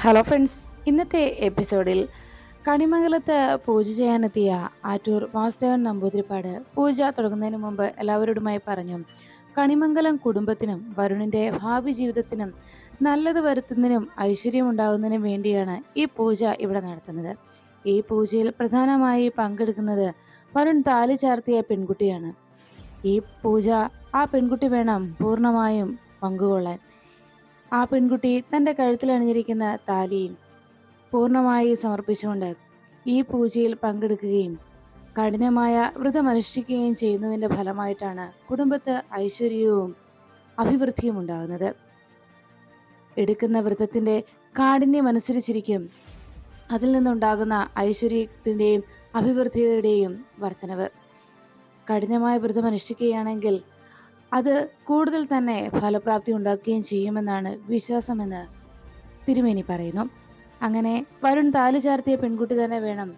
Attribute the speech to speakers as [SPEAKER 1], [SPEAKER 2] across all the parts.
[SPEAKER 1] Hello friends, ഇന്നത്തെ എപ്പിസോഡിൽ കണിമംഗലത്ത് പൂജ ചെയ്യാനെത്തിയ ആറ്റൂർ വാസുദേവൻ നമ്പൂതിരിപ്പാട് പൂജ തുടങ്ങുന്നതിന് മുമ്പ് എല്ലാവരോടുമായി പറഞ്ഞു, കണിമംഗലം കുടുംബത്തിനും വരുണിന്റെ ഭാവി ജീവിതത്തിനും നല്ലത് വരുത്തുന്നതിനും ഐശ്വര്യം ഉണ്ടാകുന്നതിനും വേണ്ടിയാണ് ഈ പൂജ ഇവിടെ നടത്തുന്നത്. ഈ പൂജയിൽ പ്രധാനമായി പങ്കെടുക്കുന്നത് വരുൺ താലി ചാർത്തിയ പെൺകുട്ടിയാണ്. ഈ പൂജ ആ പെൺകുട്ടി വേണം പൂർണ്ണമായും പങ്കുകൊള്ളാൻ. ആ പെൺകുട്ടി തൻ്റെ കഴുത്തിൽ അണിഞ്ഞിരിക്കുന്ന താലിയിൽ പൂർണ്ണമായി സമർപ്പിച്ചുകൊണ്ട് ഈ പൂജയിൽ പങ്കെടുക്കുകയും കഠിനമായ വ്രതമനുഷ്ഠിക്കുകയും ചെയ്യുന്നതിൻ്റെ ഫലമായിട്ടാണ് കുടുംബത്ത് ഐശ്വര്യവും അഭിവൃദ്ധിയും ഉണ്ടാകുന്നത്. എടുക്കുന്ന വ്രതത്തിൻ്റെ കാഠിന്യം അനുസരിച്ചിരിക്കും അതിൽ നിന്നുണ്ടാകുന്ന ഐശ്വര്യത്തിൻ്റെയും അഭിവൃദ്ധിയുടെയും വർധനവ്. കഠിനമായ വ്രതം അനുഷ്ഠിക്കുകയാണെങ്കിൽ അത് കൂടുതൽ തന്നെ ഫലപ്രാപ്തി ഉണ്ടാക്കുകയും ചെയ്യുമെന്നാണ് വിശ്വാസമെന്ന് തിരുമേനി പറയുന്നു. അങ്ങനെ വരുൺ താലി ചാർത്തിയ പെൺകുട്ടി തന്നെ വേണം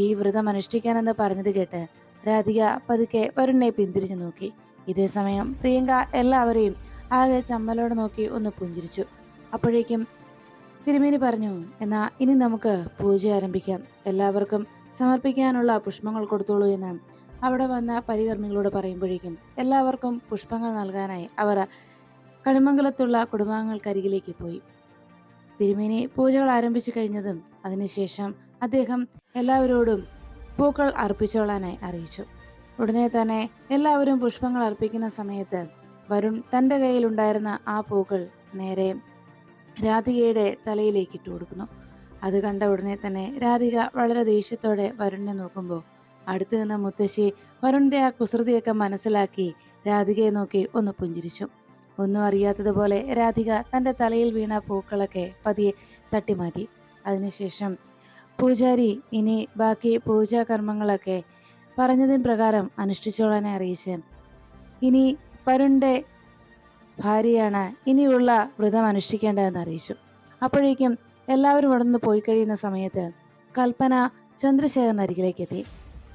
[SPEAKER 1] ഈ വ്രതം അനുഷ്ഠിക്കാനെന്ന് പറഞ്ഞത് കേട്ട് രാധിക പതുക്കെ വരുണിനെ പിന്തിരിഞ്ഞു നോക്കി. ഇതേസമയം പ്രിയങ്ക എല്ലാവരെയും ആകെ ചമ്മലോടെ നോക്കി ഒന്ന് പുഞ്ചിരിച്ചു. അപ്പോഴേക്കും തിരുമേനി പറഞ്ഞു, എന്നാ ഇനി നമുക്ക് പൂജ ആരംഭിക്കാം, എല്ലാവർക്കും സമർപ്പിക്കാനുള്ള പുഷ്പങ്ങൾ കൊടുത്തോളൂ എന്ന് അവിടെ വന്ന പരികർമ്മികളോട് പറയുമ്പോഴേക്കും എല്ലാവർക്കും പുഷ്പങ്ങൾ നൽകാനായി അവർ കണിമംഗലത്തുള്ള കുടുംബാംഗങ്ങൾക്കരികിലേക്ക് പോയി. തിരുമേനി പൂജകൾ ആരംഭിച്ചു കഴിഞ്ഞതും അതിനുശേഷം അദ്ദേഹം എല്ലാവരോടും പൂക്കൾ അർപ്പിച്ചോളാനായി അറിയിച്ചു. ഉടനെ തന്നെ എല്ലാവരും പുഷ്പങ്ങൾ അർപ്പിക്കുന്ന സമയത്ത് വരുൺ തൻ്റെ കയ്യിലുണ്ടായിരുന്ന ആ പൂക്കൾ നേരെ രാധികയുടെ തലയിലേക്ക് ഇട്ടു കൊടുക്കുന്നു. അത് കണ്ട ഉടനെ തന്നെ രാധിക വളരെ ദേഷ്യത്തോടെ വരുണിനെ നോക്കുമ്പോൾ അടുത്തു നിന്ന മുത്തശ്ശി വരുണിന്റെ ആ കുസൃതിയൊക്കെ മനസ്സിലാക്കി രാധികയെ നോക്കി ഒന്ന് പുഞ്ചിരിച്ചു. ഒന്നും അറിയാത്തതുപോലെ രാധിക തൻ്റെ തലയിൽ വീണ പൂക്കളൊക്കെ പതിയെ തട്ടിമാറ്റി. അതിനുശേഷം പൂജാരി ഇനി ബാക്കി പൂജാകർമ്മങ്ങളൊക്കെ പറഞ്ഞതിന് പ്രകാരം അനുഷ്ഠിച്ചോളാനെ അറിയിച്ച് ഇനി വരുണിന്റെ ഭാര്യയാണ് ഇനിയുള്ള വ്രതം അനുഷ്ഠിക്കേണ്ടതെന്ന് അറിയിച്ചു. അപ്പോഴേക്കും എല്ലാവരും അവിടെ നിന്ന് പോയി കഴിയുന്ന സമയത്ത് കൽപ്പന ചന്ദ്രശേഖരൻ അരികിലേക്ക് എത്തി.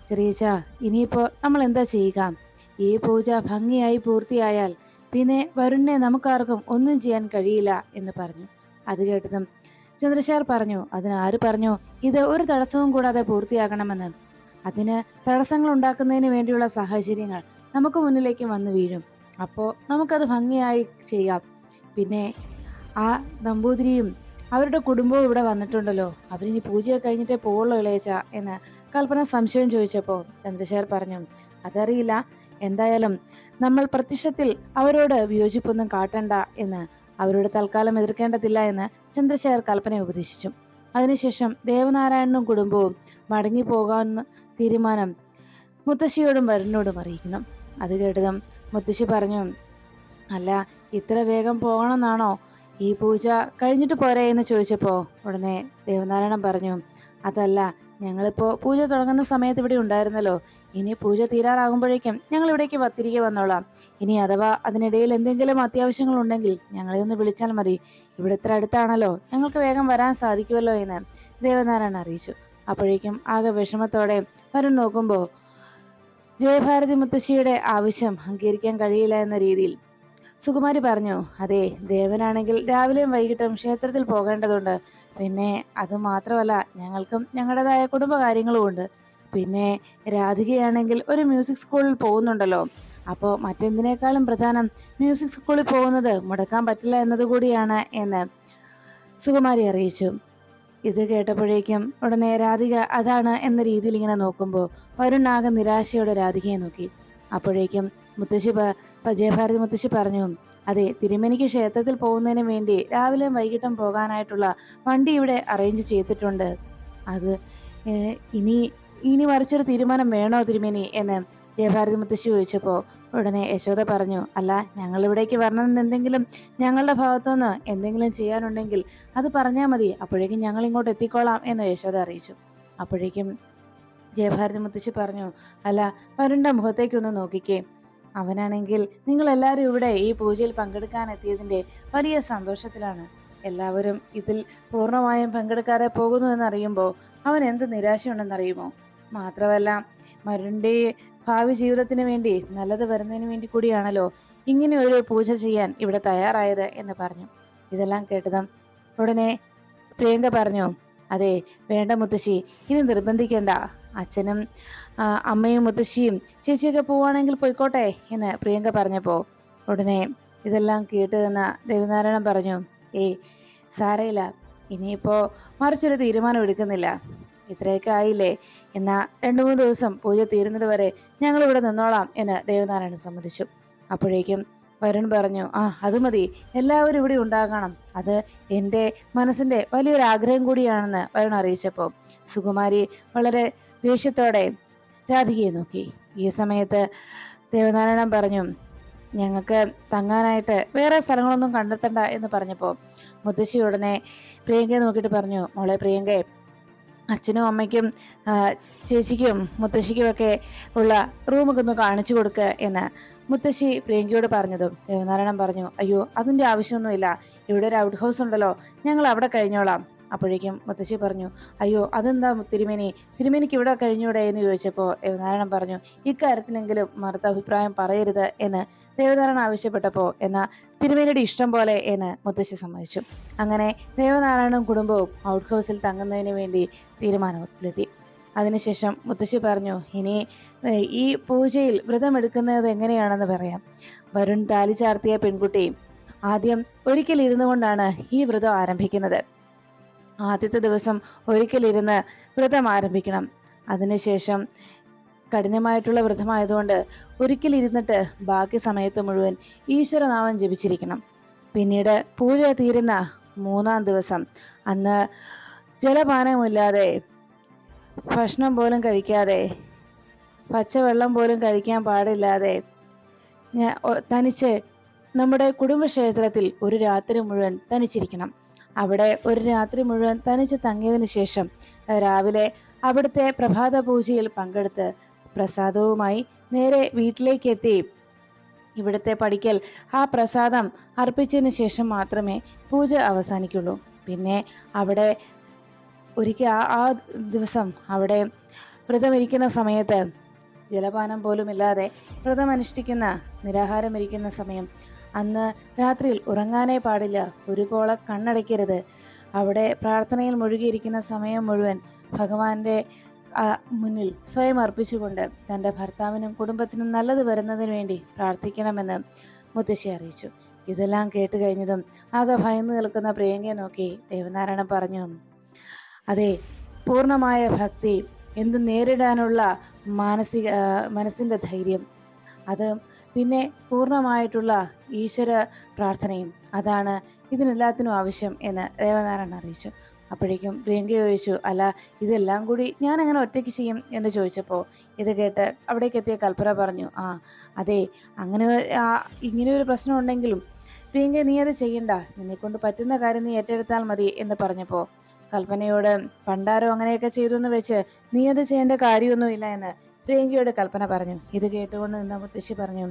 [SPEAKER 1] ചെറിയച്ച, ഇനിയിപ്പോൾ നമ്മൾ എന്താ ചെയ്യുക? ഈ പൂജ ഭംഗിയായി പൂർത്തിയായാൽ പിന്നെ വരുണിനെ നമുക്കാർക്കും ഒന്നും ചെയ്യാൻ കഴിയില്ല എന്ന് പറഞ്ഞു. അത് കേട്ടതും ചന്ദ്രശേഖർ പറഞ്ഞു, അതിന് ആര് പറഞ്ഞു ഇത് ഒരു തടസ്സവും കൂടാതെ പൂർത്തിയാക്കണമെന്ന്? അതിന് തടസ്സങ്ങൾ ഉണ്ടാക്കുന്നതിന് വേണ്ടിയുള്ള സാഹചര്യങ്ങൾ നമുക്ക് മുന്നിലേക്ക് വന്നു വീഴും. അപ്പോൾ നമുക്കത് ഭംഗിയായി ചെയ്യാം. പിന്നെ ആ നമ്പൂതിരിയും അവരുടെ കുടുംബവും ഇവിടെ വന്നിട്ടുണ്ടല്ലോ, അവരിനി പൂജയൊക്കെ കഴിഞ്ഞിട്ടേ പോവുള്ളൂ ഇളയച്ച എന്ന് കൽപ്പന സംശയം ചോദിച്ചപ്പോൾ ചന്ദ്രശേഖർ പറഞ്ഞു, അതറിയില്ല, എന്തായാലും നമ്മൾ പ്രത്യക്ഷത്തിൽ അവരോട് വിയോജിപ്പൊന്നും കാട്ടണ്ട എന്ന്, അവരോട് തൽക്കാലം എതിർക്കേണ്ടതില്ല എന്ന് ചന്ദ്രശേഖർ കൽപ്പനയെ ഉപദേശിച്ചു. അതിനുശേഷം ദേവനാരായണനും കുടുംബവും മടങ്ങി പോകാമെന്ന് തീരുമാനം മുത്തശ്ശിയോടും വരുണിനോടും അറിയിക്കുന്നു. അത് കേട്ടതും മുത്തശ്ശി പറഞ്ഞു, അല്ല, ഇത്ര വേഗം പോകണമെന്നാണോ? ഈ പൂജ കഴിഞ്ഞിട്ട് പോരെ എന്ന് ചോദിച്ചപ്പോൾ ഉടനെ ദേവനാരായണൻ പറഞ്ഞു, അതല്ല, ഞങ്ങളിപ്പോൾ പൂജ തുടങ്ങുന്ന സമയത്ത് ഇവിടെ ഉണ്ടായിരുന്നല്ലോ, ഇനി പൂജ തീരാറാകുമ്പോഴേക്കും ഞങ്ങൾ ഇവിടേക്ക് തിരികെ വന്നോളാം. ഇനി അഥവാ അതിനിടയിൽ എന്തെങ്കിലും അത്യാവശ്യങ്ങൾ ഉണ്ടെങ്കിൽ ഞങ്ങളെ ഒന്ന് വിളിച്ചാൽ മതി, ഇവിടെ ഇത്ര അടുത്താണല്ലോ, ഞങ്ങൾക്ക് വേഗം വരാൻ സാധിക്കുമല്ലോ എന്ന് ദേവനാരായണൻ അറിയിച്ചു. അപ്പോഴേക്കും ആകെ വിഷമത്തോടെ വരുൺ നോക്കുമ്പോൾ ജയഭാരതി മുത്തശ്ശിയുടെ ആവശ്യം അംഗീകരിക്കാൻ കഴിയില്ല എന്ന രീതിയിൽ സുകുമാരി പറഞ്ഞു, അതെ, ദേവനാണെങ്കിൽ രാവിലെയും വൈകിട്ടും ക്ഷേത്രത്തിൽ പോകേണ്ടതുണ്ട്. പിന്നെ അതുമാത്രമല്ല, ഞങ്ങൾക്കും ഞങ്ങളുടേതായ കുടുംബകാര്യങ്ങളും ഉണ്ട്. പിന്നെ രാധികയാണെങ്കിൽ ഒരു മ്യൂസിക് സ്കൂളിൽ പോകുന്നുണ്ടല്ലോ, അപ്പോൾ മറ്റെന്തിനേക്കാളും പ്രധാനം മ്യൂസിക് സ്കൂളിൽ പോകുന്നത് മുടക്കാൻ പറ്റില്ല എന്നതുകൂടിയാണ് എന്ന് സുകുമാരി അറിയിച്ചു. ഇത് കേട്ടപ്പോഴേക്കും ഉടനെ രാധിക അതാണ് എന്ന രീതിയിൽ ഇങ്ങനെ നോക്കുമ്പോൾ വരുൺ ആകെ നിരാശയോടെ രാധികയെ നോക്കി. അപ്പോഴേക്കും മുത്തശ്ശി ജയഭാരതി മുത്തശ്ശി പറഞ്ഞു, അതെ, തിരുമേനിക്ക് ക്ഷേത്രത്തിൽ പോകുന്നതിന് വേണ്ടി രാവിലെയും വൈകിട്ടും പോകാനായിട്ടുള്ള വണ്ടി ഇവിടെ അറേഞ്ച് ചെയ്തിട്ടുണ്ട്. അത് ഇനി ഇനി മറിച്ചൊരു തീരുമാനം വേണോ തിരുമേനി എന്ന് ജയഭാരതി മുത്തശ്ശി ചോദിച്ചപ്പോൾ ഉടനെ യശോദ പറഞ്ഞു, അല്ല, ഞങ്ങൾ ഇവിടേക്ക് വരണമെന്ന് എന്തെങ്കിലും ഞങ്ങളുടെ ഭാഗത്തുനിന്ന് എന്തെങ്കിലും ചെയ്യാനുണ്ടെങ്കിൽ അത് പറഞ്ഞാൽ മതി, അപ്പോഴേക്കും ഞങ്ങൾ ഇങ്ങോട്ട് എത്തിക്കോളാം എന്ന് യശോദ അറിയിച്ചു. അപ്പോഴേക്കും ജയഭാരതി മുത്തശ്ശി പറഞ്ഞു, അല്ല, വരുണിന്റെ മുഖത്തേക്കൊന്ന് നോക്കിക്കേ, അവനാണെങ്കിൽ നിങ്ങൾ എല്ലാവരും ഇവിടെ ഈ പൂജയിൽ പങ്കെടുക്കാൻ എത്തിയതിൻ്റെ വലിയ സന്തോഷത്തിലാണ്. എല്ലാവരും ഇതിൽ പൂർണ്ണമായും പങ്കെടുക്കാതെ പോകുന്നു എന്നറിയുമ്പോൾ അവൻ എന്ത് നിരാശയുണ്ടെന്നറിയുമോ? മാത്രമല്ല, വരുണിന്റെ ഭാവി ജീവിതത്തിന് വേണ്ടി നല്ലത് വരുന്നതിന് വേണ്ടി കൂടിയാണല്ലോ ഇങ്ങനെ ഒരു പൂജ ചെയ്യാൻ ഇവിടെ തയ്യാറായത് എന്ന് പറഞ്ഞു. ഇതെല്ലാം കേട്ടതും ഉടനെ പ്രിയങ്ക പറഞ്ഞു, അതെ വേണ്ട മുത്തശ്ശി, ഇനി നിർബന്ധിക്കേണ്ട. അച്ഛനും അമ്മയും മുത്തശ്ശിയും ചേച്ചിയൊക്കെ പോവാണെങ്കിൽ പോയിക്കോട്ടെ എന്ന് പ്രിയങ്ക പറഞ്ഞപ്പോ ഉടനെ ഇതെല്ലാം കേട്ട് നിന്ന ദേവനാരായണൻ പറഞ്ഞു, ഏയ് സാരയില്ല, ഇനിയിപ്പോ മറിച്ചൊരു തീരുമാനം എടുക്കുന്നില്ല. ഇത്രയൊക്കെ ആയില്ലേ, എന്നാ 2-3 ദിവസം പൂജ തീരുന്നത് വരെ ഞങ്ങൾ ഇവിടെ നിന്നോളാം എന്ന് ദേവനാരായണൻ സമ്മതിച്ചു. അപ്പോഴേക്കും വരുൺ പറഞ്ഞു, അത് മതി, എല്ലാവരും ഇവിടെ ഉണ്ടാകണം, അത് എൻ്റെ മനസ്സിന്റെ വലിയൊരു ആഗ്രഹം കൂടിയാണെന്ന് വരുൺ അറിയിച്ചപ്പോൾ സുകുമാരി വളരെ ദേഷ്യത്തോടെ രാധികയെ നോക്കി. ഈ സമയത്ത് ദേവനാരായണൻ പറഞ്ഞു, ഞങ്ങൾക്ക് തങ്ങാനായിട്ട് വേറെ സ്ഥലങ്ങളൊന്നും കണ്ടെത്തണ്ട എന്ന് പറഞ്ഞപ്പോൾ മുത്തശ്ശി ഉടനെ പ്രിയങ്കയെ നോക്കിയിട്ട് പറഞ്ഞു, മോളെ പ്രിയങ്കയെ, അച്ഛനും അമ്മയ്ക്കും ചേച്ചിക്കും മുത്തശ്ശിക്കുമൊക്കെ ഉള്ള റൂമൊക്കെ ഒന്ന് കാണിച്ചു കൊടുക്കുക എന്ന് മുത്തശ്ശി പ്രിയങ്കയോട് പറഞ്ഞതും ദേവനാരായണൻ പറഞ്ഞു, അയ്യോ അതിൻ്റെ ആവശ്യമൊന്നുമില്ല, ഇവിടെ ഒരു ഔട്ട് ഹൗസ് ഉണ്ടല്ലോ, ഞങ്ങൾ അവിടെ കഴിഞ്ഞോളാം. അപ്പോഴേക്കും മുത്തശ്ശി പറഞ്ഞു, അയ്യോ അതെന്താ തിരുമേനിക്ക് ഇവിടെ കഴിഞ്ഞൂടെ എന്ന് ചോദിച്ചപ്പോൾ ദേവനാരായണൻ പറഞ്ഞു, ഇക്കാര്യത്തിലെങ്കിലും മറുത്ത അഭിപ്രായം പറയരുത് എന്ന് ദേവനാരായണൻ ആവശ്യപ്പെട്ടപ്പോൾ എന്നാ തിരുമേനിയുടെ ഇഷ്ടം പോലെ എന്ന് മുത്തശ്ശി സമ്മതിച്ചു. അങ്ങനെ ദേവനാരായണനും കുടുംബവും ഔട്ട് ഹൗസിൽ തങ്ങുന്നതിന് വേണ്ടി തീരുമാനത്തിലെത്തി. അതിനുശേഷം മുത്തശ്ശി പറഞ്ഞു, ഇനി ഈ പൂജയിൽ വ്രതമെടുക്കുന്നത് എങ്ങനെയാണെന്ന് പറയാം. വരുൺ താലി ചാർത്തിയ പെൺകുട്ടി ആദ്യം ഒരിക്കൽ ഇരുന്നു കൊണ്ടാണ് ഈ വ്രതം ആരംഭിക്കുന്നത്. ആദ്യത്തെ ദിവസം ഒരിക്കലിരുന്ന് വ്രതം ആരംഭിക്കണം. അതിനുശേഷം കഠിനമായിട്ടുള്ള വ്രതമായതുകൊണ്ട് ഒരിക്കലിരുന്നിട്ട് ബാക്കി സമയത്ത് മുഴുവൻ ഈശ്വരനാമം ജപിച്ചിരിക്കണം. പിന്നീട് പൂജ തീരുന്ന 3-ാം ദിവസം അന്ന് ജലപാനമില്ലാതെ, ഭക്ഷണം പോലും കഴിക്കാതെ, പച്ചവെള്ളം പോലും കഴിക്കാൻ പാടില്ലാതെ തനിച്ച് നമ്മുടെ കുടുംബക്ഷേത്രത്തിൽ ഒരു രാത്രി മുഴുവൻ തനിച്ചിരിക്കണം. അവിടെ ഒരു രാത്രി മുഴുവൻ തനിച്ച് തങ്ങിയതിനു ശേഷം രാവിലെ അവിടുത്തെ പ്രഭാത പൂജയിൽ പങ്കെടുത്ത് പ്രസാദവുമായി നേരെ വീട്ടിലേക്ക് എത്തി ഇവിടുത്തെ പടിക്കൽ ആ പ്രസാദം അർപ്പിച്ചതിന് ശേഷം മാത്രമേ പൂജ അവസാനിക്കുള്ളൂ. പിന്നെ അവിടെ ഒരിക്കൽ ആ ദിവസം അവിടെ വ്രതമിരിക്കുന്ന സമയത്ത് ജലപാനം പോലുമില്ലാതെ വ്രതമനുഷ്ഠിക്കുന്ന, നിരാഹാരമിരിക്കുന്ന സമയം അന്ന് രാത്രിയിൽ ഉറങ്ങാനേ പാടില്ല, ഒരു പോള കണ്ണടയ്ക്കരുത്. അവിടെ പ്രാർത്ഥനയിൽ മുഴുകിയിരിക്കുന്ന സമയം മുഴുവൻ ഭഗവാന്റെ മുന്നിൽ സ്വയം അർപ്പിച്ചുകൊണ്ട് തൻ്റെ ഭർത്താവിനും കുടുംബത്തിനും നല്ലത് വരുന്നതിന് വേണ്ടി പ്രാർത്ഥിക്കണമെന്ന് മുത്തശ്ശി അറിയിച്ചു. ഇതെല്ലാം കേട്ട് കഴിഞ്ഞതും ആകെ ഭയന്നു നിൽക്കുന്ന പ്രിയങ്കയെ നോക്കി ദേവനാരായണൻ പറഞ്ഞു, അതെ, പൂർണ്ണമായ ഭക്തി, എന്ത് നേരിടാനുള്ള മനസ്സിൻ്റെ ധൈര്യം, അത് പിന്നെ പൂർണ്ണമായിട്ടുള്ള ഈശ്വര പ്രാർത്ഥനയും, അതാണ് ഇതിനെല്ലാത്തിനും ആവശ്യം എന്ന് ദേവനാരായണൻ അറിയിച്ചു. അപ്പോഴേക്കും പ്രിയങ്ക ചോദിച്ചു, അല്ല ഇതെല്ലാം കൂടി ഞാൻ എങ്ങനെ ഒറ്റയ്ക്ക് ചെയ്യും എന്ന് ചോദിച്ചപ്പോൾ ഇത് കേട്ട് അവിടേക്ക് എത്തിയ കൽപ്പന പറഞ്ഞു, അതെ, അങ്ങനെ ഇങ്ങനെ ഒരു പ്രശ്നം ഉണ്ടെങ്കിലും പ്രിയങ്ക നീ അത് ചെയ്യണ്ട, നിന്നെക്കൊണ്ട് പറ്റുന്ന കാര്യം നീ ഏറ്റെടുത്താൽ മതി എന്ന് പറഞ്ഞപ്പോൾ കൽപ്പനയോട് പണ്ടാരോ അങ്ങനെയൊക്കെ ചെയ്തു എന്ന് വെച്ച് നീ അത് ചെയ്യേണ്ട കാര്യമൊന്നുമില്ല എന്ന് പ്രിയങ്കയോട് കൽപ്പന പറഞ്ഞു. ഇത് കേട്ടുകൊണ്ട് നിന്ന മുത്തശ്ശി പറഞ്ഞു,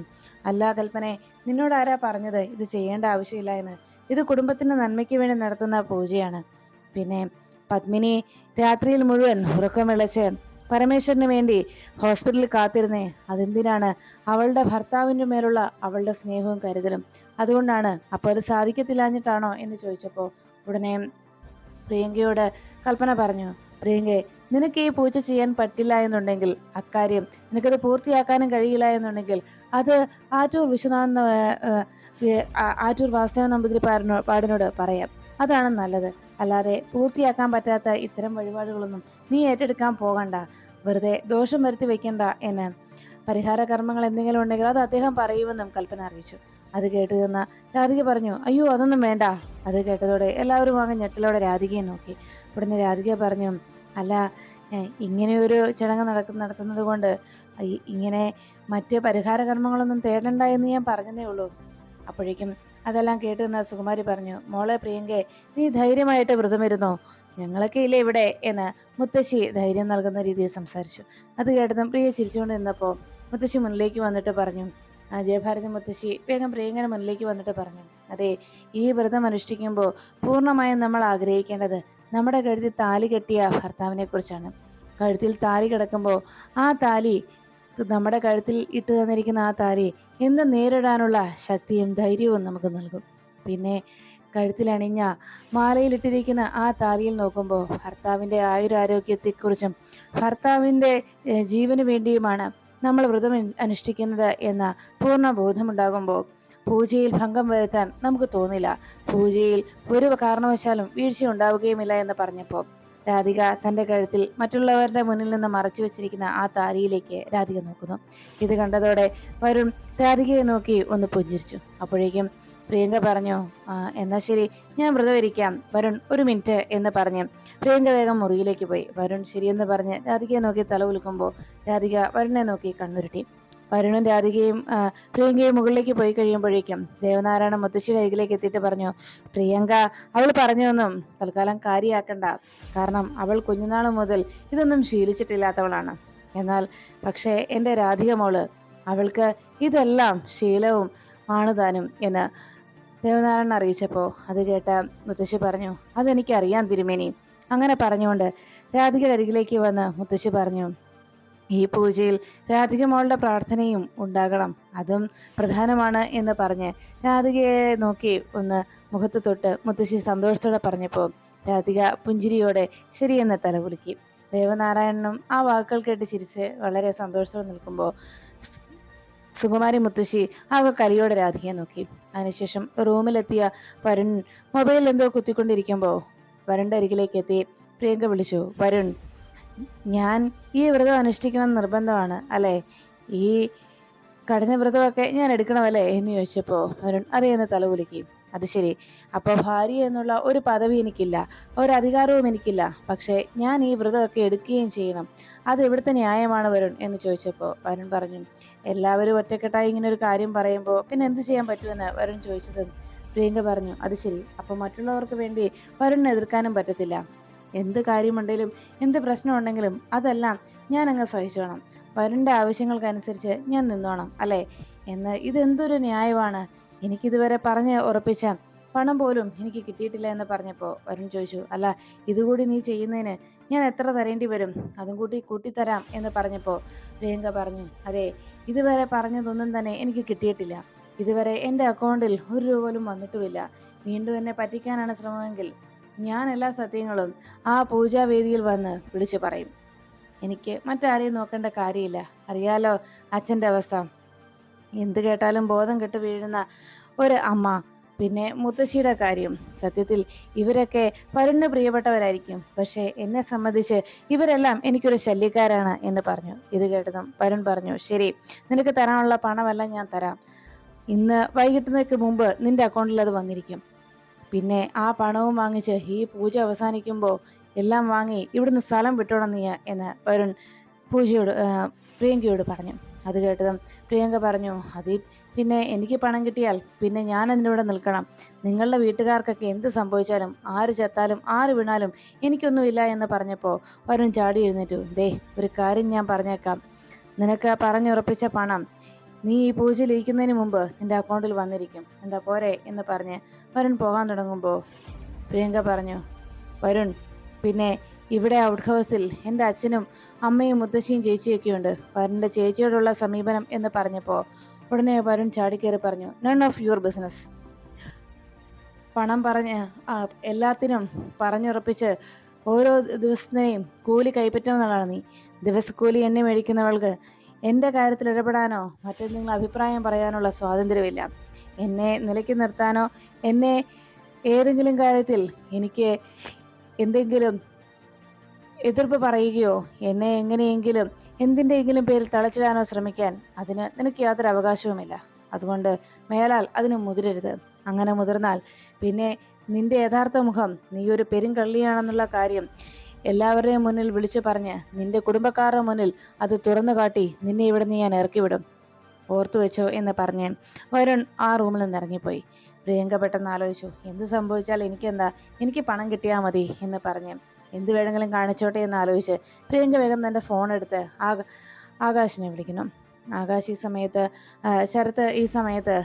[SPEAKER 1] അല്ല കൽപ്പനെ, നിന്നോട് ആരാ പറഞ്ഞത് ഇത് ചെയ്യേണ്ട ആവശ്യമില്ല എന്ന്? ഇത് കുടുംബത്തിന്റെ നന്മയ്ക്ക് വേണ്ടി നടത്തുന്ന പൂജയാണ്. പിന്നെ പത്മിനി രാത്രിയിൽ മുഴുവൻ ഉറക്കമിളച്ച് പരമേശ്വരന് വേണ്ടി ഹോസ്പിറ്റലിൽ കാത്തിരുന്നേ, അതെന്തിനാണ്? അവളുടെ ഭർത്താവിൻ്റെ മേലുള്ള അവളുടെ സ്നേഹവും കരുതലും, അതുകൊണ്ടാണ്. അപ്പോൾ അത് സാധിക്കത്തില്ലാഞ്ഞിട്ടാണോ എന്ന് ചോദിച്ചപ്പോൾ ഉടനെ പ്രിയങ്കയോട് കൽപ്പന പറഞ്ഞു, പ്രിയങ്കെ, നിനക്ക് ഈ പൂജ ചെയ്യാൻ പറ്റില്ല എന്നുണ്ടെങ്കിൽ, അക്കാര്യം നിനക്കത് പൂർത്തിയാക്കാനും കഴിയില്ല എന്നുണ്ടെങ്കിൽ അത് ആറ്റൂർ വാസുദേവൻ നമ്പൂതിരിപ്പാടിനോട് പറയാം, അതാണ് നല്ലത്. അല്ലാതെ പൂർത്തിയാക്കാൻ പറ്റാത്ത ഇത്തരം വഴിപാടുകളൊന്നും നീ ഏറ്റെടുക്കാൻ പോകണ്ട, വെറുതെ ദോഷം വരുത്തി വെക്കണ്ട എന്ന് പരിഹാര കർമ്മങ്ങൾ എന്തെങ്കിലും ഉണ്ടെങ്കിൽ അത് അദ്ദേഹം പറയുമെന്നും കൽപ്പന അറിയിച്ചു. അത് കേട്ട് നിന്ന രാധിക പറഞ്ഞു, അയ്യോ അതൊന്നും വേണ്ട. അത് കേട്ടതോടെ എല്ലാവരും അങ്ങ് ഞെട്ടലോടെ രാധികയെ നോക്കി. ഉടനെ രാധിക പറഞ്ഞു, അല്ല, ഇങ്ങനെയൊരു ചടങ്ങ് നടത്തുന്നത് കൊണ്ട് ഇങ്ങനെ മറ്റ് പരിഹാര കർമ്മങ്ങളൊന്നും തേടണ്ട എന്ന് ഞാൻ പറഞ്ഞതേ ഉള്ളൂ. അപ്പോഴേക്കും അതെല്ലാം കേട്ട് നിന്ന സുകുമാരി പറഞ്ഞു, മോളെ പ്രിയങ്കെ, നീ ധൈര്യമായിട്ട് വ്രതമിരുന്നോ, ഞങ്ങളൊക്കെ ഇല്ലേ ഇവിടെ എന്ന് മുത്തശ്ശി ധൈര്യം നൽകുന്ന രീതിയിൽ സംസാരിച്ചു. അത് കേട്ടതും പ്രിയ ചിരിച്ചുകൊണ്ട് നിന്നപ്പോൾ മുത്തശ്ശി മുന്നിലേക്ക് വന്നിട്ട് പറഞ്ഞു, ജയഭാരതി മുത്തശ്ശി വേഗം പ്രിയങ്കയുടെ മുന്നിലേക്ക് വന്നിട്ട് പറഞ്ഞു, അതെ, ഈ വ്രതം അനുഷ്ഠിക്കുമ്പോൾ പൂർണ്ണമായും നമ്മൾ ആഗ്രഹിക്കേണ്ടത് നമ്മുടെ കഴുത്തിൽ താലി കെട്ടിയ ഭർത്താവിനെ കുറിച്ചാണ്. കഴുത്തിൽ താലി കിടക്കുമ്പോൾ ആ താലി, നമ്മുടെ കഴുത്തിൽ ഇട്ട് തന്നിരിക്കുന്ന ആ താലി എന്ന് നേരിടാനുള്ള ശക്തിയും ധൈര്യവും നമുക്ക് നൽകും. പിന്നെ കഴുത്തിലണിഞ്ഞ മാലയിലിട്ടിരിക്കുന്ന ആ താലിയിൽ നോക്കുമ്പോൾ ഭർത്താവിൻ്റെ ആയുരാരോഗ്യത്തെക്കുറിച്ചും ഭർത്താവിൻ്റെ ജീവന് വേണ്ടിയുമാണ് നമ്മൾ വ്രതം അനുഷ്ഠിക്കുന്നത് എന്ന പൂർണ്ണ ബോധമുണ്ടാകുമ്പോൾ പൂജയിൽ ഭംഗം വരുത്താൻ നമുക്ക് തോന്നില്ല. പൂജയിൽ ഒരു കാരണവശാലും വീഴ്ച ഉണ്ടാവുകയുമില്ല എന്ന് പറഞ്ഞപ്പോൾ രാധിക തൻ്റെ കഴുത്തിൽ മറ്റുള്ളവരുടെ മുന്നിൽ നിന്ന് മറച്ചു വെച്ചിരിക്കുന്ന ആ താലിയിലേക്ക് രാധിക നോക്കുന്നു. ഇത് കണ്ടതോടെ വരുൺ രാധികയെ നോക്കി ഒന്ന് പുഞ്ചിരിച്ചു. അപ്പോഴേക്കും പ്രിയങ്ക പറഞ്ഞു, എന്നാ ശരി, ഞാൻ വ്രതം ഇരിക്കാം വരുൺ, ഒരു മിനിറ്റ് എന്ന് പറഞ്ഞ് പ്രിയങ്ക വേഗം മുറിയിലേക്ക് പോയി. വരുൺ ശരിയെന്ന് പറഞ്ഞ് രാധികയെ നോക്കി തല ഉലുക്കുമ്പോൾ രാധിക വരുണിനെ നോക്കി കണ്ണുരുട്ടി. വരുണും രാധികയും പ്രിയങ്കയും മുകളിലേക്ക് പോയി കഴിയുമ്പോഴേക്കും ദേവനാരായണ മുത്തശ്ശിയുടെ അരികിലേക്ക് എത്തിയിട്ട് പറഞ്ഞു, പ്രിയങ്ക, അവൾ പറഞ്ഞൊന്നും തൽക്കാലം കാര്യമാക്കണ്ട. കാരണം അവൾ കുഞ്ഞുനാൾ മുതൽ ഇതൊന്നും ശീലിച്ചിട്ടില്ലാത്തവളാണ്. എന്നാൽ പക്ഷേ എൻ്റെ രാധിക മോള്, അവൾക്ക് ഇതെല്ലാം ശീലവും ആണ് താനും എന്ന് ദേവനാരായണൻ അറിയിച്ചപ്പോൾ അത് കേട്ട മുത്തശ്ശി പറഞ്ഞു, അതെനിക്കറിയാം തിരുമേനി. അങ്ങനെ പറഞ്ഞുകൊണ്ട് രാധികയുടെ അരികിലേക്ക് വന്ന് മുത്തശ്ശി പറഞ്ഞു, ഈ പൂജയിൽ രാധിക മോളുടെ പ്രാർത്ഥനയും ഉണ്ടാകണം, അതും പ്രധാനമാണ് എന്ന് പറഞ്ഞ് രാധികയെ നോക്കി ഒന്ന് മുഖത്ത് തൊട്ട് മുത്തശ്ശി സന്തോഷത്തോടെ പറഞ്ഞപ്പോൾ രാധിക പുഞ്ചിരിയോടെ ശരിയെന്ന് തലകുലുക്കി. ദേവനാരായണനും ആ വാക്കുകൾ കേട്ട് ചിരിച്ച് വളരെ സന്തോഷത്തോടെ നിൽക്കുമ്പോൾ സുകുമാരി മുത്തശ്ശി ആകെ കലിയോടെ രാധികയെ നോക്കി. അതിനുശേഷം റൂമിലെത്തിയ വരുൺ മൊബൈലിൽ എന്തോ കുത്തിക്കൊണ്ടിരിക്കുമ്പോൾ വരുണിന്റെ അരികിലേക്ക് എത്തി പ്രിയങ്ക വിളിച്ചു, വരുൺ, ഞാൻ ഈ വ്രതം അനുഷ്ഠിക്കണം നിർബന്ധമാണ് അല്ലേ? ഈ കഠിന വ്രതമൊക്കെ ഞാൻ എടുക്കണമല്ലേ എന്ന് ചോദിച്ചപ്പോൾ വരുൺ അതേന്ന് തലകുലുക്കി. അത് ശരി, അപ്പോൾ ഭാര്യ എന്നുള്ള ഒരു പദവി എനിക്കില്ല, ഒരധികാരവും എനിക്കില്ല, പക്ഷേ ഞാൻ ഈ വ്രതമൊക്കെ എടുക്കുകയും ചെയ്യണം. അത് എവിടുത്തെ ന്യായമാണ് വരുൺ എന്ന് ചോദിച്ചപ്പോൾ വരുൺ പറഞ്ഞു, എല്ലാവരും ഒറ്റക്കെട്ടായി ഇങ്ങനെ ഒരു കാര്യം പറയുമ്പോൾ പിന്നെ എന്ത് ചെയ്യാൻ പറ്റുമെന്ന് വരുൺ ചോദിച്ചത്. പ്രിയങ്ക പറഞ്ഞു, അത് ശരി, അപ്പോൾ മറ്റുള്ളവർക്ക് വേണ്ടി വരുണിനെ എതിർക്കാനും പറ്റത്തില്ല. എന്ത് കാര്യമുണ്ടെങ്കിലും എന്ത് പ്രശ്നമുണ്ടെങ്കിലും അതെല്ലാം ഞാൻ അങ്ങ് സഹിച്ചോണം. വരുണിൻ്റെ ആവശ്യങ്ങൾക്കനുസരിച്ച് ഞാൻ നിന്നോണം അല്ലേ? എന്ന് ഇതെന്തൊരു ന്യായമാണ്? എനിക്കിതുവരെ പറഞ്ഞ് ഉറപ്പിച്ച പണം പോലും എനിക്ക് കിട്ടിയിട്ടില്ല എന്ന് പറഞ്ഞപ്പോൾ വരുൺ ചോദിച്ചു, അല്ല, ഇതുകൂടി നീ ചെയ്യുന്നതിന് ഞാൻ എത്ര തരേണ്ടി വരും? അതും കൂട്ടിത്തരാം എന്ന് പറഞ്ഞപ്പോൾ പ്രിയങ്ക പറഞ്ഞു, അതെ, ഇതുവരെ പറഞ്ഞതൊന്നും തന്നെ എനിക്ക് കിട്ടിയിട്ടില്ല. ഇതുവരെ എൻ്റെ അക്കൗണ്ടിൽ ഒരു രൂപ പോലും വന്നിട്ടുമില്ല. വീണ്ടും എന്നെ പറ്റിക്കാനാണ് ശ്രമമെങ്കിൽ ഞാൻ എല്ലാ സത്യങ്ങളും ആ പൂജാവേദിയിൽ വന്ന് വിളിച്ചു പറയും. എനിക്ക് മറ്റാരെയും നോക്കേണ്ട കാര്യമില്ല. അറിയാലോ അച്ഛൻ്റെ അവസ്ഥ. എന്ത് കേട്ടാലും ബോധം കെട്ട് വീഴുന്ന ഒരു അമ്മ, പിന്നെ മുത്തശ്ശിയുടെ കാര്യം. സത്യത്തിൽ ഇവരൊക്കെ വരുണിന് പ്രിയപ്പെട്ടവരായിരിക്കും, പക്ഷേ എന്നെ സംബന്ധിച്ച് ഇവരെല്ലാം എനിക്കൊരു ശല്യക്കാരാണ് എന്ന് പറഞ്ഞു. ഇത് കേട്ടതും വരുൺ പറഞ്ഞു, ശരി, നിനക്ക് തരാനുള്ള പണമെല്ലാം ഞാൻ തരാം. ഇന്ന് വൈകിട്ടുന്നതിന് മുമ്പ് നിന്റെ അക്കൗണ്ടിൽ അത് വന്നിരിക്കും. പിന്നെ ആ പണവും വാങ്ങിച്ച് ഈ പൂജ അവസാനിക്കുമ്പോൾ എല്ലാം വാങ്ങി ഇവിടുന്ന് സ്ഥലം വിട്ടോണം നീ എന്ന് വരുൺ പ്രിയങ്കയോട് പറഞ്ഞു. അത് കേട്ടതും പ്രിയങ്ക പറഞ്ഞു, അത് പിന്നെ എനിക്ക് പണം കിട്ടിയാൽ പിന്നെ ഞാൻ അതിനിവിടെ നിൽക്കണം. നിങ്ങളുടെ വീട്ടുകാർക്കൊക്കെ എന്ത് സംഭവിച്ചാലും ആര് ചത്താലും ആര് വീണാലും എനിക്കൊന്നുമില്ല എന്ന് പറഞ്ഞപ്പോൾ വരുൺ ചാടി എഴുന്നേറ്റു. ദേ, ഒരു കാര്യം ഞാൻ പറഞ്ഞേക്കാം, നിനക്ക് പറഞ്ഞുറപ്പിച്ച പണം നീ ഈ പൂജയിൽ ഇരിക്കുന്നതിന് മുമ്പ് നിന്റെ അക്കൗണ്ടിൽ വന്നിരിക്കും. എന്താ പോരെ എന്ന് പറഞ്ഞ് വരുൺ പോകാൻ തുടങ്ങുമ്പോൾ പ്രിയങ്ക പറഞ്ഞു, വരുൺ, പിന്നെ ഇവിടെ ഔട്ട് ഹൗസിൽ എൻ്റെ അച്ഛനും അമ്മയും മുത്തശ്ശിയും ചേച്ചിയൊക്കെയുണ്ട്. വരുണിൻ്റെ ചേച്ചിയോടുള്ള സമീപനം എന്ന് പറഞ്ഞപ്പോൾ ഉടനെ വരുൺ ചാടിക്കയറി പറഞ്ഞു, നൺ ഓഫ് യുവർ ബിസിനസ്. പണം പറഞ്ഞ് എല്ലാത്തിനും പറഞ്ഞുറപ്പിച്ച് ഓരോ ദിവസത്തെയും കൂലി കൈപ്പറ്റുമെന്നുള്ളതാണ് നീ. ദിവസക്കൂലി എന്നെ മേടിക്കുന്നവൾക്ക് എൻ്റെ കാര്യത്തിൽ ഇടപെടാനോ മറ്റെന്തെങ്കിലും അഭിപ്രായം പറയാനുള്ള സ്വാതന്ത്ര്യമില്ല. എന്നെ നിലയ്ക്ക് നിർത്താനോ എന്നെ ഏതെങ്കിലും കാര്യത്തിൽ എനിക്ക് എന്തെങ്കിലും എതിർപ്പ് പറയുകയോ എന്നെ എങ്ങനെയെങ്കിലും എന്തിൻ്റെയെങ്കിലും പേരിൽ തളച്ചിടാനോ ശ്രമിക്കാൻ അതിന് നിനക്ക് യാതൊരു അവകാശവുമില്ല. അതുകൊണ്ട് മേലാൽ അതിന് മുതിരരുത്. അങ്ങനെ മുതിർന്നാൽ പിന്നെ നിന്റെ യഥാർത്ഥ മുഖം നീ ഒരു പെരുങ്കള്ളിയാണെന്നുള്ള കാര്യം എല്ലാവരുടെയും മുന്നിൽ വിളിച്ചു പറഞ്ഞ് നിന്റെ കുടുംബക്കാരുടെ മുന്നിൽ അത് തുറന്നു കാട്ടി നിന്നെ ഇവിടെ നിന്ന് ഞാൻ ഇറക്കിവിടും. ഓർത്തു വെച്ചോ എന്ന് പറഞ്ഞ് വരുൺ ആ റൂമിൽ നിന്ന് ഇറങ്ങിപ്പോയി. പ്രിയങ്ക പെട്ടെന്ന് ആലോചിച്ചു, എന്ത് സംഭവിച്ചാൽ എനിക്കെന്താ, എനിക്ക് പണം കിട്ടിയാൽ മതി എന്ന് പറഞ്ഞ് എന്ത് വേണമെങ്കിലും കാണിച്ചോട്ടെ എന്ന് ആലോചിച്ച് പ്രിയങ്ക വേഗം തൻ്റെ ഫോൺ എടുത്ത് ആകാശിനെ വിളിക്കുന്നു. ആകാശ് ഈ സമയത്ത് ശരത്ത് ഈ സമയത്ത്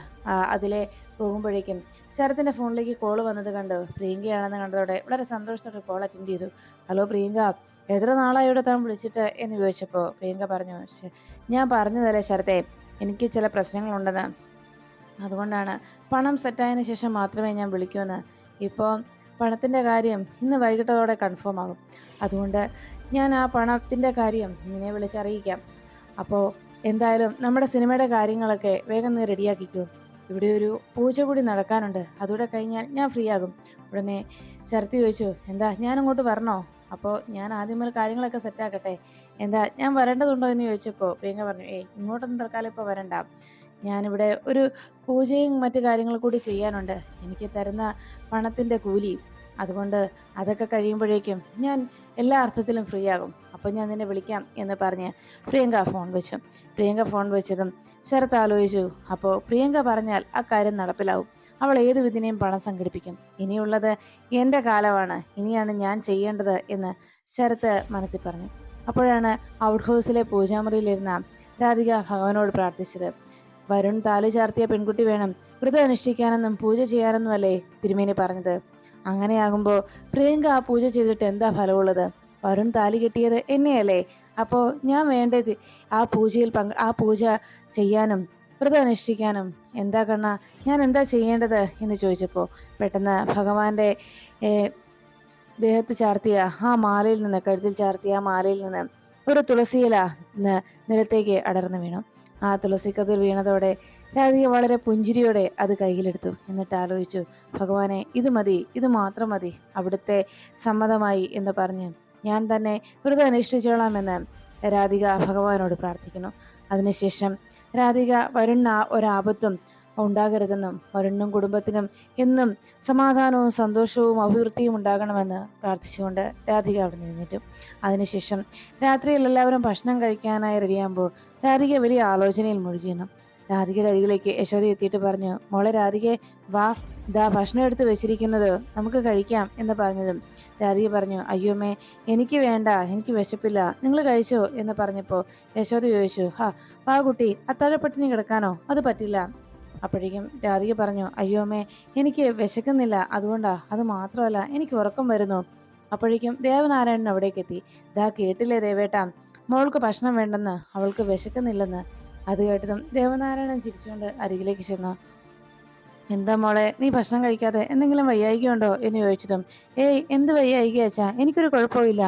[SPEAKER 1] അതിലെ പോകുമ്പോഴേക്കും ശരത്തിൻ്റെ ഫോണിലേക്ക് കോൾ വന്നത് കണ്ട് പ്രിയങ്കയാണെന്ന് കണ്ടതോടെ വളരെ സന്തോഷത്തോടെ കോൾ അറ്റൻഡ് ചെയ്തു. ഹലോ പ്രിയങ്ക, എത്ര നാളായി ഇവിടെ താൻ വിളിച്ചിട്ട് എന്ന് ചോദിച്ചപ്പോൾ പ്രിയങ്ക പറഞ്ഞു, ഞാൻ പറഞ്ഞതല്ലേ ശരത്തെ, എനിക്ക് ചില പ്രശ്നങ്ങളുണ്ടെന്ന്. അതുകൊണ്ടാണ് പണം സെറ്റായതിനു ശേഷം മാത്രമേ ഞാൻ വിളിക്കൂന്ന്. ഇപ്പോൾ പണത്തിൻ്റെ കാര്യം ഇന്ന് വൈകിട്ടത്തോടെ കൺഫേം ആകും. അതുകൊണ്ട് ഞാൻ ആ പണത്തിൻ്റെ കാര്യം നിന്നെ വിളിച്ചറിയിക്കാം. അപ്പോൾ എന്തായാലും നമ്മുടെ സിനിമയുടെ കാര്യങ്ങളൊക്കെ വേഗം നീ റെഡിയാക്കിക്കോ. ഇവിടെ ഒരു പൂജ കൂടി നടക്കാനുണ്ട്. അതുകൂടെ കഴിഞ്ഞാൽ ഞാൻ ഫ്രീ ആകും. ഉടനെ ശരത്ത് ചോദിച്ചു, എന്താ ഞാൻ അങ്ങോട്ട് വരണോ? അപ്പോൾ ഞാൻ ആദ്യം മുതൽ കാര്യങ്ങളൊക്കെ സെറ്റാക്കട്ടെ. എന്താ ഞാൻ വരേണ്ടതുണ്ടോ എന്ന് ചോദിച്ചപ്പോൾ പ്രിയങ്ക പറഞ്ഞു, ഇങ്ങോട്ടൊന്നും തൽക്കാലം ഇപ്പോൾ വരണ്ട. ഞാനിവിടെ ഒരു പൂജയും മറ്റു കാര്യങ്ങൾ കൂടി ചെയ്യാനുണ്ട്. എനിക്ക് തരുന്ന പണത്തിൻ്റെ കൂലി. അതുകൊണ്ട് അതൊക്കെ കഴിയുമ്പോഴേക്കും ഞാൻ എല്ലാ അർത്ഥത്തിലും ഫ്രീ ആകും. അപ്പോൾ ഞാൻ നിന്നെ വിളിക്കാം എന്ന് പറഞ്ഞ് പ്രിയങ്ക ഫോൺ വെച്ചു. പ്രിയങ്ക ഫോൺ വെച്ചതും ശരത്ത് ആലോചിച്ചു, അപ്പോൾ പ്രിയങ്ക പറഞ്ഞാൽ ആ കാര്യം നടപ്പിലാവും. അവൾ ഏതു വിധിനെയും പണം സംഘടിപ്പിക്കും. ഇനിയുള്ളത് എൻ്റെ കാലമാണ്, ഇനിയാണ് ഞാൻ ചെയ്യേണ്ടത് എന്ന് ശരത്ത് മനസ്സിൽ പറഞ്ഞു. അപ്പോഴാണ് ഔട്ട് ഹൗസിലെ പൂജാമുറിയിലിരുന്ന രാധിക ഭഗവാനോട് പ്രാർത്ഥിച്ചത്. വരുൺ താലി ചാർത്തിയ പെൺകുട്ടി വേണം വ്രതം അനുഷ്ഠിക്കാനെന്നും പൂജ ചെയ്യാനെന്നും അല്ലേ തിരുമേനി പറഞ്ഞത്? അങ്ങനെയാകുമ്പോൾ പ്രിയങ്ക ആ പൂജ ചെയ്തിട്ട് എന്താ ഫലമുള്ളത്? വരുൺ താലി കെട്ടിയത് എന്നെയല്ലേ? അപ്പോൾ ഞാൻ വേണ്ടത് ആ പൂജ ചെയ്യാനും വ്രതം അനുഷ്ഠിക്കാനും. എന്താ കണ്ണ, ഞാൻ എന്താ ചെയ്യേണ്ടത് എന്ന് ചോദിച്ചപ്പോൾ പെട്ടെന്ന് ഭഗവാന്റെ ദേഹത്ത് ചാർത്തിയ ആ മാലയിൽ നിന്ന്, കഴുത്തിൽ ചാർത്തിയ ആ മാലയിൽ നിന്ന് ഒരു തുളസിയില നിലത്തേക്ക് അടർന്നു വീണു. ആ തുളസിക്കതിർ വീണതോടെ രാധിക വളരെ പുഞ്ചിരിയോടെ അത് കയ്യിലെടുത്തു. എന്നിട്ട് ആലോചിച്ചു, ഭഗവാനെ ഇത് മതി, ഇത് മാത്രം മതി, അവിടുത്തെ സമ്മതമായി എന്ന് പറഞ്ഞ് ഞാൻ തന്നെ വ്രതം അനുഷ്ഠിച്ചോളാമെന്ന് രാധിക ഭഗവാനോട് പ്രാർത്ഥിക്കുന്നു. അതിനുശേഷം രാധിക വരുന്ന ഒരാപത്തും ഉണ്ടാകരുതെന്നും വരുണും കുടുംബത്തിനും എന്നും സമാധാനവും സന്തോഷവും അഭിവൃദ്ധിയും ഉണ്ടാകണമെന്ന് പ്രാർത്ഥിച്ചുകൊണ്ട് രാധിക അവിടെ നിന്നിട്ടു. അതിനുശേഷം രാത്രിയിൽ എല്ലാവരും ഭക്ഷണം കഴിക്കാനായി റെഡിയാകുമ്പോൾ രാധിക വലിയ ആലോചനയിൽ മുഴുകിയിരുന്നു. രാധികയുടെ അരികിലേക്ക് യശോദ എത്തിയിട്ട് പറഞ്ഞു, മോളെ രാധികെ വാ, ദാ ഭക്ഷണം എടുത്ത് വെച്ചിരിക്കുന്നത്, നമുക്ക് കഴിക്കാം എന്ന് പറഞ്ഞതും രാധിക പറഞ്ഞു, അയ്യോമ്മേ എനിക്ക് വേണ്ട, എനിക്ക് വിശപ്പില്ല, നിങ്ങൾ കഴിച്ചോ എന്ന് പറഞ്ഞപ്പോൾ യശോദ ചോദിച്ചു, വാ കുട്ടി, അത്താഴപ്പട്ടിണി കിടക്കാനോ? അത് പറ്റില്ല. അപ്പോഴേക്കും രാധിക പറഞ്ഞു, അയ്യോമ്മേ എനിക്ക് വിശക്കുന്നില്ല, അതുകൊണ്ടാ, അത് മാത്രമല്ല എനിക്ക് ഉറക്കം വരുന്നു. അപ്പോഴേക്കും ദേവനാരായണൻ അവിടേക്ക് എത്തി. ദാ കേട്ടില്ലേ ദേവേട്ടാ, മോൾക്ക് ഭക്ഷണം വേണ്ടെന്ന്, അവൾക്ക് വിശക്കുന്നില്ലെന്ന്. അത് കേട്ടതും ദേവനാരായണൻ ചിരിച്ചുകൊണ്ട് അരികിലേക്ക് ചെന്നു. എന്താ മോളെ, നീ ഭക്ഷണം കഴിക്കാതെ എന്തെങ്കിലും വയ്യായികയുണ്ടോ എന്ന് ചോദിച്ചതും, എന്ത് വയ്യായിക അച്ഛാ, എനിക്കൊരു കുഴപ്പമില്ല.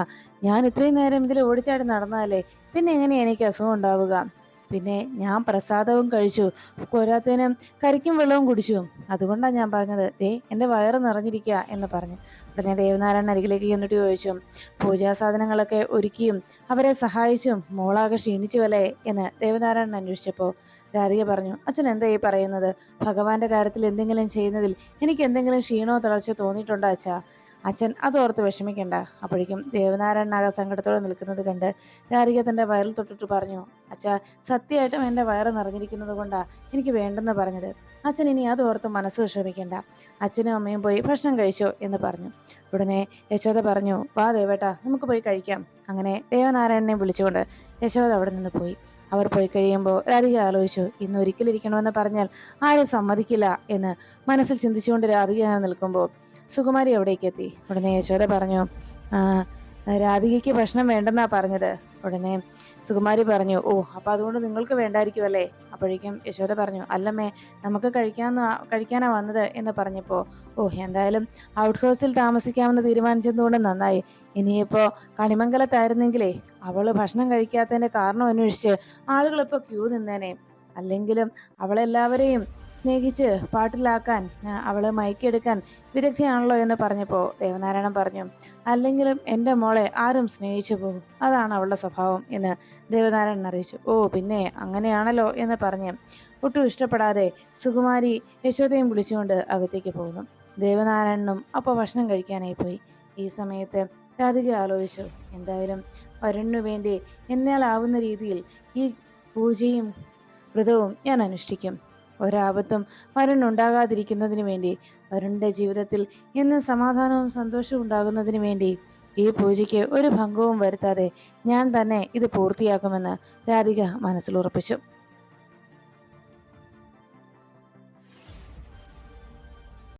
[SPEAKER 1] ഞാൻ ഇത്രയും നേരം ഇതിൽ ഓടിച്ചാടി നടന്നാലേ പിന്നെ എങ്ങനെയാ എനിക്ക് അസുഖം ഉണ്ടാവുക? പിന്നെ ഞാൻ പ്രസാദവും കഴിച്ചു, പോരാത്തതിനും കരിക്കും വെള്ളവും കുടിച്ചു. അതുകൊണ്ടാണ് ഞാൻ പറഞ്ഞത്, എൻ്റെ വയറ് നിറഞ്ഞിരിക്കുക എന്ന് പറഞ്ഞു. ഉടനെ ദേവനാരായണൻ അരികിലേക്ക് ചെന്നിട്ട് ചോദിച്ചു, പൂജാ സാധനങ്ങളൊക്കെ ഒരുക്കിയും അവരെ സഹായിച്ചും മോളാകെ ക്ഷീണിച്ചുവല്ലേ എന്ന് ദേവനാരായണൻ അന്വേഷിച്ചപ്പോൾ രാധിക പറഞ്ഞു, അച്ഛൻ എന്താ ഈ പറയുന്നത്? ഭഗവാന്റെ കാര്യത്തിൽ എന്തെങ്കിലും ചെയ്യുന്നതിൽ എനിക്ക് എന്തെങ്കിലും ക്ഷീണോ തളർച്ചയോ തോന്നിയിട്ടുണ്ടോ അച്ഛാ? അച്ഛൻ അതോർത്ത് വിഷമിക്കണ്ട. അപ്പോഴേക്കും ദേവനാരായണനാകെ സങ്കടത്തോടെ നിൽക്കുന്നത് കണ്ട് രാധിക തൻ്റെ വയറിൽ തൊട്ടിട്ട് പറഞ്ഞു, അച്ഛാ സത്യമായിട്ടും എൻ്റെ വയറ് നിറഞ്ഞിരിക്കുന്നത് കൊണ്ടാ എനിക്ക് വേണ്ടെന്ന് പറഞ്ഞത്. അച്ഛൻ ഇനി അതോർത്ത് മനസ്സ് വിഷമിക്കണ്ട. അച്ഛനും അമ്മയും പോയി ഭക്ഷണം കഴിച്ചോ എന്ന് പറഞ്ഞു. ഉടനെ യശോദ പറഞ്ഞു, വാ ദേവേട്ടാ, നമുക്ക് പോയി കഴിക്കാം. അങ്ങനെ ദേവനാരായണനെ വിളിച്ചുകൊണ്ട് യശോദ അവിടെ നിന്ന് പോയി. അവർ പോയി കഴിയുമ്പോൾ രാധിക ആലോചിച്ചു, ഇന്ന് ഒരിക്കലിരിക്കണമെന്ന് പറഞ്ഞാൽ ആരും സമ്മതിക്കില്ല എന്ന് മനസ്സിൽ ചിന്തിച്ചുകൊണ്ട് രാധിക നിൽക്കുമ്പോൾ സുകുമാരി അവിടേക്ക് എത്തി. ഉടനെ യശോദ പറഞ്ഞു, രാധികയ്ക്ക് ഭക്ഷണം വേണ്ടെന്നാ പറഞ്ഞത്. ഉടനെ സുകുമാരി പറഞ്ഞു, അപ്പൊ അതുകൊണ്ട് നിങ്ങൾക്ക് വേണ്ടായിരിക്കുമല്ലേ? അപ്പോഴേക്കും യശോദ പറഞ്ഞു, അല്ലമ്മേ, നമുക്ക് കഴിക്കാനാ വന്നത് എന്ന് പറഞ്ഞപ്പോൾ എന്തായാലും ഔട്ട് ഹൗസിൽ താമസിക്കാമെന്ന് തീരുമാനിച്ചതുകൊണ്ട് നന്നായി. ഇനിയിപ്പോ കണിമംഗലത്തായിരുന്നെങ്കിലേ അവള് ഭക്ഷണം കഴിക്കാത്തതിന്റെ കാരണം അന്വേഷിച്ച് ആളുകളിപ്പോ ക്യൂ നിന്നേനെ. അല്ലെങ്കിലും അവളെല്ലാവരെയും സ്നേഹിച്ച് പാട്ടിലാക്കാൻ, അവളെ മയക്കിയെടുക്കാൻ വിദഗ്ധയാണല്ലോ എന്ന് പറഞ്ഞപ്പോൾ ദേവനാരായണൻ പറഞ്ഞു, അല്ലെങ്കിലും എൻ്റെ മോളെ ആരും സ്നേഹിച്ചു പോകും, അതാണ് അവളുടെ സ്വഭാവം എന്ന് ദേവനാരായണൻ അറിയിച്ചു. പിന്നെ അങ്ങനെയാണല്ലോ എന്ന് പറഞ്ഞ് ഒട്ടും ഇഷ്ടപ്പെടാതെ സുകുമാരി യശോദയും വിളിച്ചുകൊണ്ട് അകത്തേക്ക് പോകുന്നു. ദേവനാരായണനും അപ്പോൾ ഭക്ഷണം കഴിക്കാനായി പോയി. ഈ സമയത്ത് രാധിക ആലോചിച്ചു, എന്തായാലും വരുണിനു വേണ്ടി എന്നാലാവുന്ന രീതിയിൽ ഈ പൂജയും വ്രതവും ഞാൻ അനുഷ്ഠിക്കും. ഒരാപത്തും വരുണുണ്ടാകാതിരിക്കുന്നതിന് വേണ്ടി, വരുണിൻ്റെ ജീവിതത്തിൽ എന്നും സമാധാനവും സന്തോഷവും ഉണ്ടാകുന്നതിന് വേണ്ടി ഈ പൂജയ്ക്ക് ഒരു ഭംഗവും വരുത്താതെ ഞാൻ തന്നെ ഇത് പൂർത്തിയാക്കുമെന്ന് രാധിക മനസ്സിൽ ഉറപ്പിച്ചു.